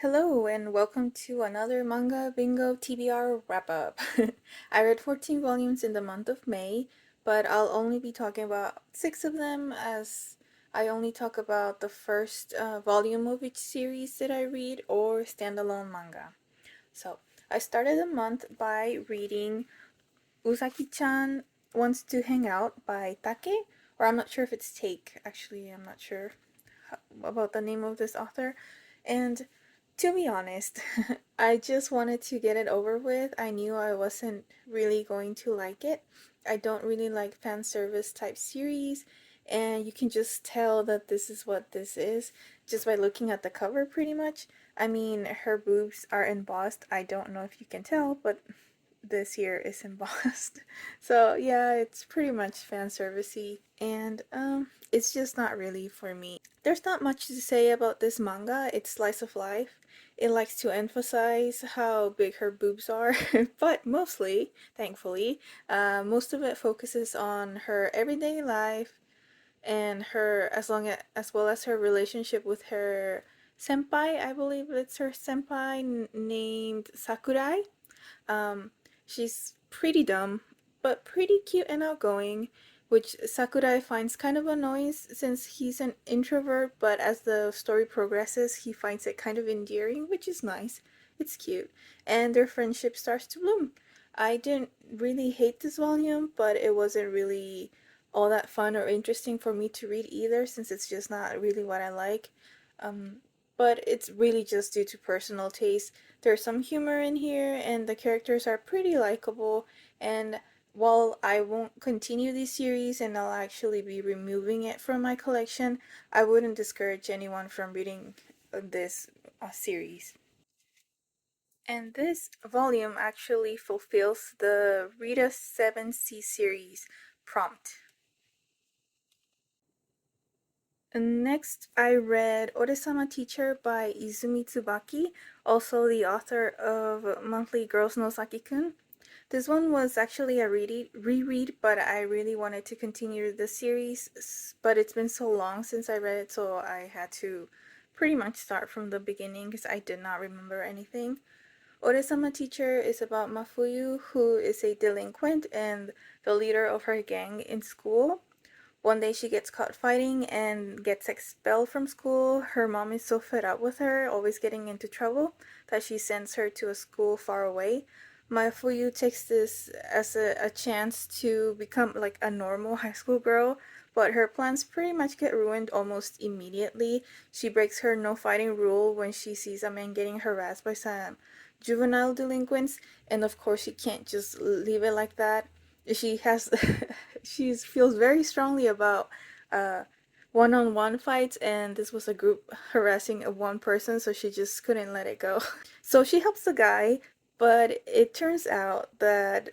Hello and welcome to another Manga Bingo TBR wrap up. I read 14 volumes in the month of May, but I'll only be talking about 6 of them as I only talk about the first volume of each series that I read or standalone manga. So, I started the month by reading Usakichan Wants to Hang Out by Take, or I'm not sure if it's Take, actually, I'm not sure about the name of this author. And to be honest, I just wanted to get it over with. I knew I wasn't really going to like it. I don't really like fan service type series, and you can just tell that this is what this is just by looking at the cover, pretty much. I mean, her boobs are embossed. I don't know if you can tell, but this year is embossed. So yeah, it's pretty much fan servicey, and it's just not really for me. There's not much to say about this manga. It's slice of life. It likes to emphasize how big her boobs are, but mostly, thankfully, most of it focuses on her everyday life and her as well as her relationship with her senpai. I believe it's her senpai named Sakurai. um, she's pretty dumb, but pretty cute and outgoing, which Sakurai finds kind of annoying since he's an introvert, but as the story progresses, he finds it kind of endearing, which is nice. It's cute. And their friendship starts to bloom. I didn't really hate this volume, but it wasn't really all that fun or interesting for me to read either, since it's just not really what I like. Um, but it's really just due to personal taste. There's some humor in here, and the characters are pretty likable. And while I won't continue this series and I'll actually be removing it from my collection, I wouldn't discourage anyone from reading this series. And this volume actually fulfills the Rita 7C series prompt. And next, I read Orisa Teacher by Izumi Tsubaki, also the author of Monthly Girls no Saki-kun. This one was actually a reread, but I really wanted to continue the series, but it's been so long since I read it, so I had to pretty much start from the beginning because I did not remember anything. Oresama Teacher is about Mafuyu, who is a delinquent and the leader of her gang in school. One day she gets caught fighting and gets expelled from school. Her mom is so fed up with her, always getting into trouble, that she sends her to a school far away. Mafuyu takes this as a chance to become like a normal high school girl, but her plans pretty much get ruined almost immediately. She breaks her no fighting rule when she sees a man getting harassed by some juvenile delinquents, and of course she can't just leave it like that. She has she feels very strongly about uh one-on-one fights, and this was a group harassing a one person, so she just couldn't let it go. So she helps the guy, but it turns out that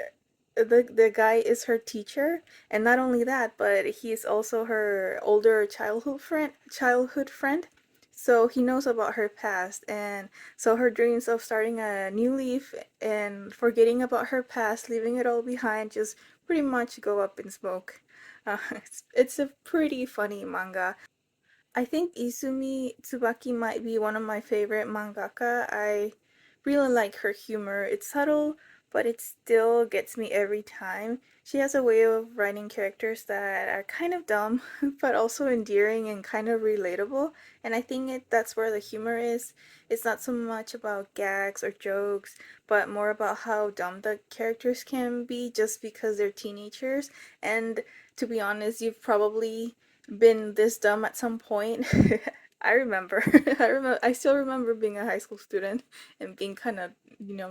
the guy is her teacher, and not only that, but he is also her older childhood friend. So he knows about her past, and so her dreams of starting a new leaf and forgetting about her past, leaving it all behind, just pretty much go up in smoke. It's a pretty funny manga. I think Izumi Tsubaki might be one of my favorite mangaka. I really like her humor. It's subtle, but it still gets me every time. She has a way of writing characters that are kind of dumb, but also endearing and kind of relatable. And I think that's where the humor is. It's not so much about gags or jokes, but more about how dumb the characters can be just because they're teenagers. And to be honest, you've probably been this dumb at some point. I remember. I still remember being a high school student and being kind of,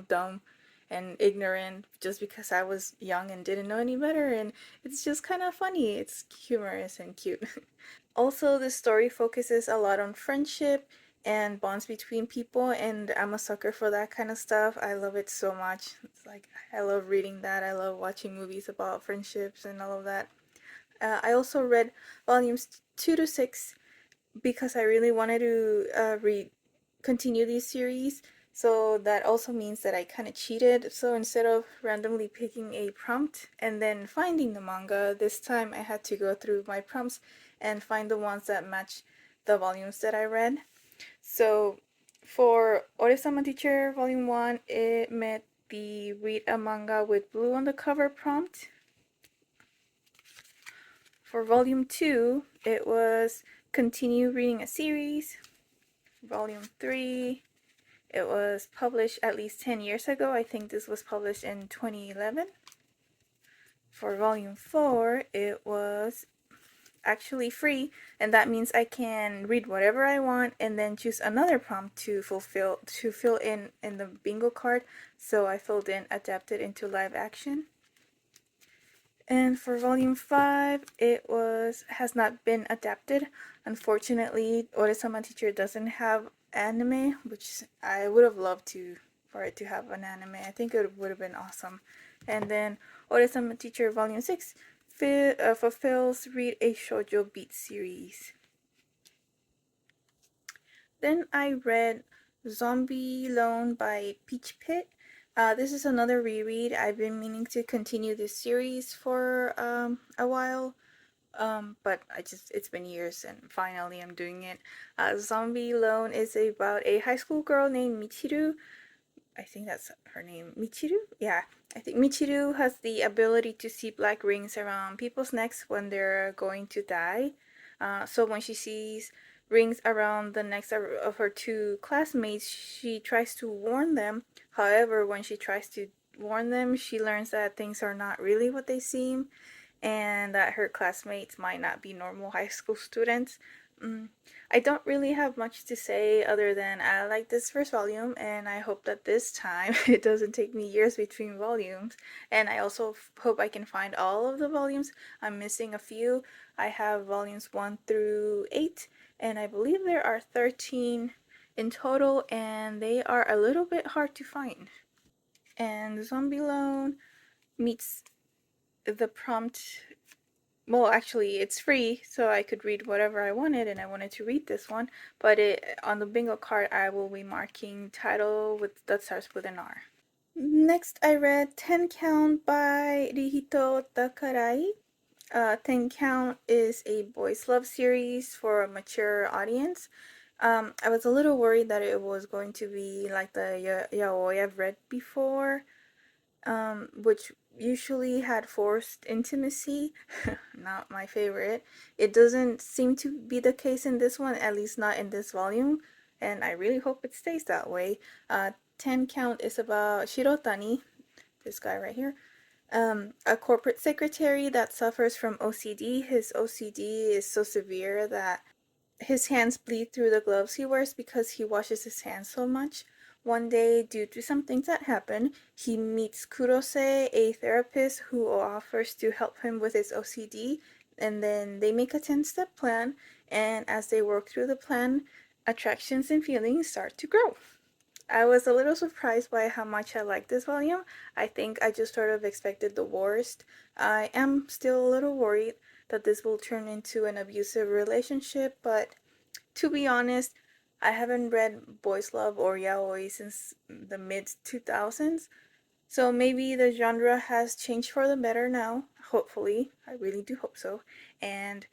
dumb and ignorant just because I was young and didn't know any better, and it's just kind of funny. It's humorous and cute. Also, this story focuses a lot on friendship and bonds between people, and I'm a sucker for that kind of stuff. I love it so much. It's like I love reading that. I love watching movies about friendships and all of that. I also read volumes 2 to 6 because I really wanted to read continue these series. So that also means that I kind of cheated. So instead of randomly picking a prompt and then finding the manga, this time I had to go through my prompts and find the ones that match the volumes that I read. So For Orisa Teacher Volume 1, it met the read a manga with blue on the cover prompt. For Volume 2, it was continue reading a series. Volume 3, it was published at least 10 years ago. I think this was published in 2011. For Volume 4, it was actually free, and that means I can read whatever I want and then choose another prompt to fill in the bingo card. So I filled in adapted into live action. And for volume 5, it has not been adapted. Unfortunately, Orisa Teacher doesn't have anime, which I would have loved for it to have an anime. I think it would have been awesome. And then Orisa Teacher Volume 6 fulfills read a shoujo beat series. Then I read Zombie Loan by Peach Pit. This is another reread. I've been meaning to continue this series for a while, but it's been years and finally I'm doing it. Zombie Loan is about a high school girl named Michiru. I think that's her name. Michiru? Yeah. I think Michiru has the ability to see black rings around people's necks when they're going to die. So when she sees rings around the necks of her two classmates, she tries to warn them. However, when she tries to warn them, she learns that things are not really what they seem and that her classmates might not be normal high school students. I don't really have much to say other than I like this first volume and I hope that this time it doesn't take me years between volumes. And I also hope I can find all of the volumes. I'm missing a few. I have volumes 1 through 8 and I believe there are 13 in total and they are a little bit hard to find. And Zombie Loan meets the prompt. Well, actually, it's free, so I could read whatever I wanted, and I wanted to read this one. But on the bingo card, I will be marking title that starts with an R. Next, I read 10 Count by Rihito Takarai. 10 Count is a boys' love series for a mature audience. I was a little worried that it was going to be like the yaoi I've read before, which usually had forced intimacy. Not my favorite. It doesn't seem to be the case in this one, at least not in this volume, and I really hope it stays that way. 10 Count is about Shirotani, this guy right here, a corporate secretary that suffers from OCD. His OCD is so severe that his hands bleed through the gloves he wears because he washes his hands so much. One day, due to some things that happen, he meets Kurose, a therapist who offers to help him with his OCD, and then they make a 10-step plan, and as they work through the plan, attractions and feelings start to grow. I was a little surprised by how much I liked this volume. I think I just sort of expected the worst. I am still a little worried that this will turn into an abusive relationship, but to be honest, I haven't read boys love or yaoi since the mid 2000s, so maybe the genre has changed for the better now. Hopefully, I really do hope so. And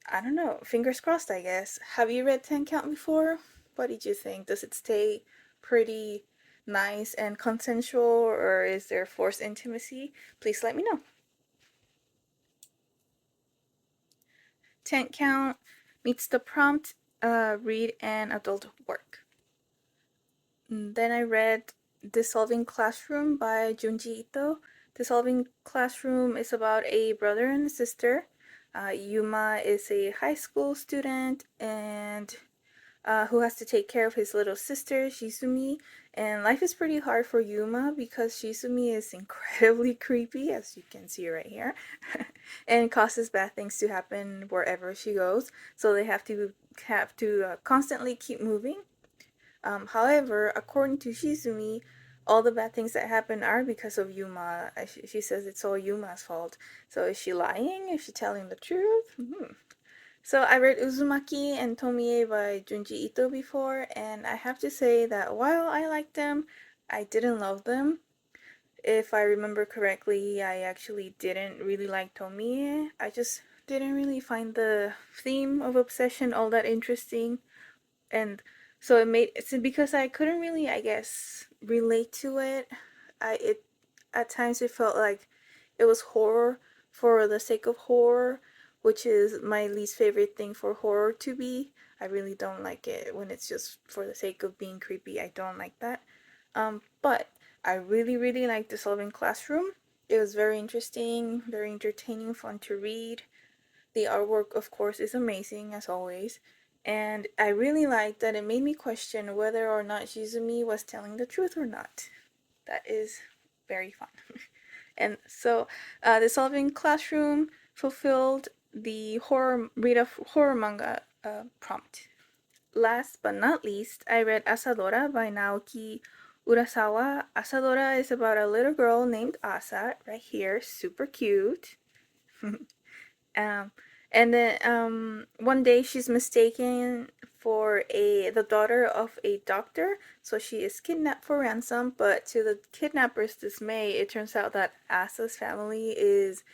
I don't know, fingers crossed, I guess. Have you read 10 Count before? What did you think? Does it stay pretty nice and consensual, or is there forced intimacy? Please let me know. 10 Count meets the prompt, read an adult work. Then I read Dissolving Classroom by Junji Ito. Dissolving Classroom is about a brother and a sister. Yuma is a high school student and who has to take care of his little sister, Shizumi. And life is pretty hard for Yuma because Shizumi is incredibly creepy, as you can see right here, and causes bad things to happen wherever she goes. So they have to constantly keep moving. However, according to Shizumi, all the bad things that happen are because of Yuma. She says it's all Yuma's fault. So is she lying? Is she telling the truth? So I read Uzumaki and Tomie by Junji Ito before, and I have to say that while I liked them, I didn't love them. If I remember correctly, I actually didn't really like Tomie. I just didn't really find the theme of obsession all that interesting. And So it made it's because I couldn't really, I guess, relate to it. It at times it felt like it was horror for the sake of horror, which is my least favorite thing for horror to be. I really don't like it when it's just for the sake of being creepy. I don't like that. But I really, really liked The Solving Classroom. It was very interesting, very entertaining, fun to read. The artwork, of course, is amazing as always. And I really liked that it made me question whether or not Shizumi was telling the truth or not. That is very fun. And so, the Solving Classroom fulfilled the read a horror manga prompt. Last but not least, I read Asadora by Naoki Urasawa. Asadora is about a little girl named Asa, right here, super cute. Um, and then one day she's mistaken for the daughter of a doctor, so she is kidnapped for ransom. But to the kidnapper's dismay, it turns out that Asa's family is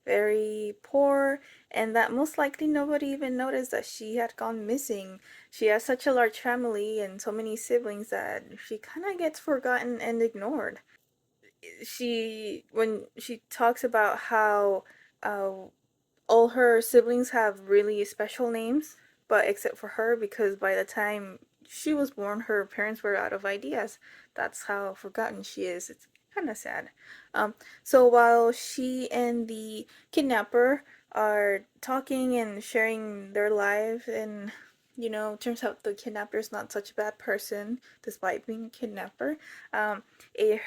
very poor, and that most likely nobody even noticed that she had gone missing. She has such a large family and so many siblings that she kind of gets forgotten and ignored. When she talks about how uh, all her siblings have really special names, but except for her, because by the time she was born, her parents were out of ideas. That's how forgotten she is. It's kind of sad. Um, so while she and the kidnapper are talking and sharing their lives, and turns out the kidnapper is not such a bad person despite being a kidnapper.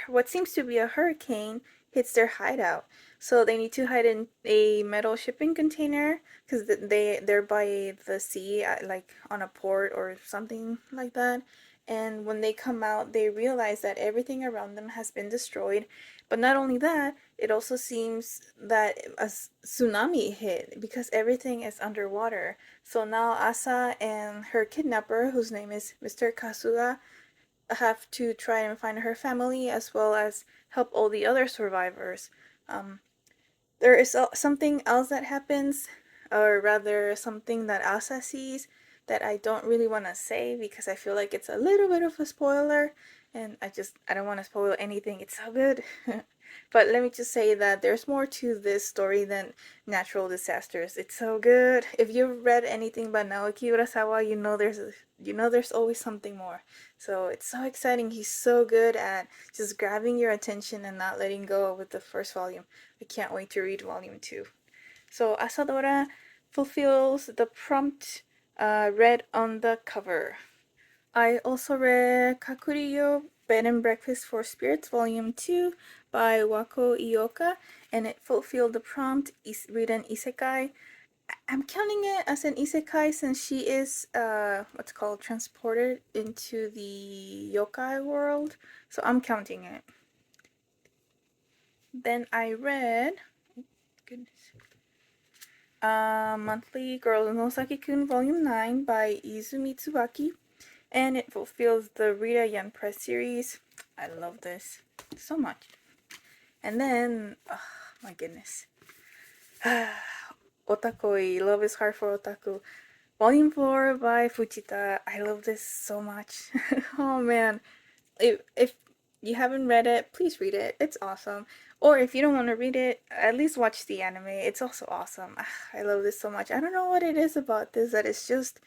What seems to be a hurricane hits their hideout, so they need to hide in a metal shipping container because they're by the sea, like on a port or something like that. And when they come out, they realize that everything around them has been destroyed. But not only that, it also seems that a tsunami hit because everything is underwater. So now Asa and her kidnapper, whose name is Mr. Kasuga, have to try and find her family as well as help all the other survivors. Um, there is something else that happens, or rather, something that Asa sees that I don't really want to say because I feel like it's a little bit of a spoiler, and I don't want to spoil anything. It's so good. But let me just say that there's more to this story than natural disasters. It's so good. If you've read anything by Naoki Urasawa, you know there's always something more. So it's so exciting. He's so good at just grabbing your attention and not letting go with the first volume. I can't wait to read volume 2. So Asadora fulfills the prompt read on the cover. I also read Kakuriyo Bed and Breakfast for Spirits Volume 2 by Wako Ioka, and it fulfilled the prompt read an isekai. I'm counting it as an isekai since she is what's called transported into the yokai world, so I'm counting it. Then I read, goodness, Monthly Girls no Saki-kun Volume 9 by Izumi Tsubaki, and it fulfills the Rita Yan Press series. I love this so much. And then, oh my goodness, Otakoi, Love is Hard for Otaku, Volume 4 by Fujita. I love this so much. Oh man, if you haven't read it, please read it. It's awesome. Or if you don't want to read it, at least watch the anime. It's also awesome. I love this so much. I don't know what it is about this that it's just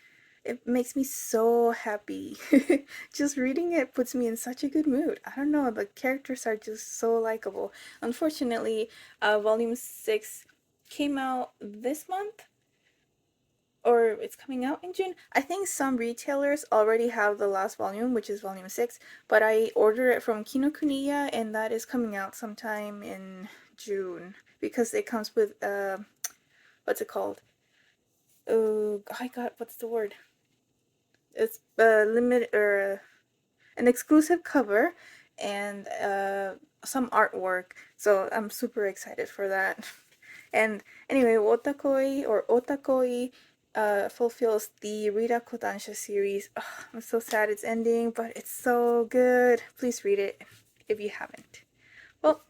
it makes me so happy. Just reading it puts me in such a good mood. I don't know, the characters are just so likable. Unfortunately, volume 6 came out this month, or it's coming out in June. I think some retailers already have the last volume, which is volume 6, but I ordered it from Kinokuniya and that is coming out sometime in June because it comes with what's it called? Oh, I got what's the word? It's a limited or an exclusive cover and some artwork. So I'm super excited for that. And anyway, Otakoi or Otakoi fulfills the Rita Kodansha series. Ugh, I'm so sad it's ending, but it's so good. Please read it if you haven't. Well,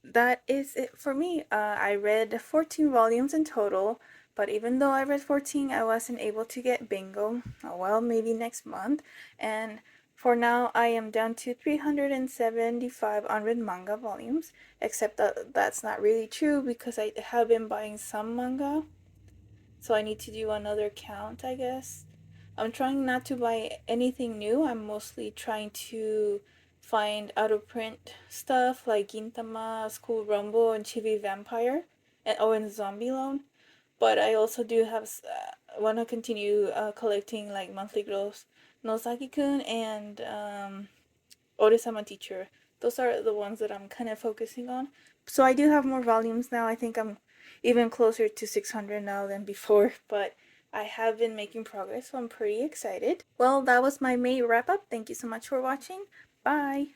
that is it for me. I read 14 volumes in total But even though I read 14, I wasn't able to get bingo. Oh, well, maybe next month. And for now, I am down to 375 unread manga volumes, except that that's not really true because I have been buying some manga. So I need to do another count, I guess. I'm trying not to buy anything new. I'm mostly trying to find out of print stuff like Gintama, School Rumble, and Chibi Vampire, and Zombie Loan. But I also do have want to continue collecting like Monthly Gross Nosaki-kun and Orisa Teacher. Those are the ones that I'm kind of focusing on. So I do have more volumes now. I think I'm even closer to 600 now than before, but I have been making progress, so I'm pretty excited. Well, that was my May wrap up. Thank you so much for watching. Bye.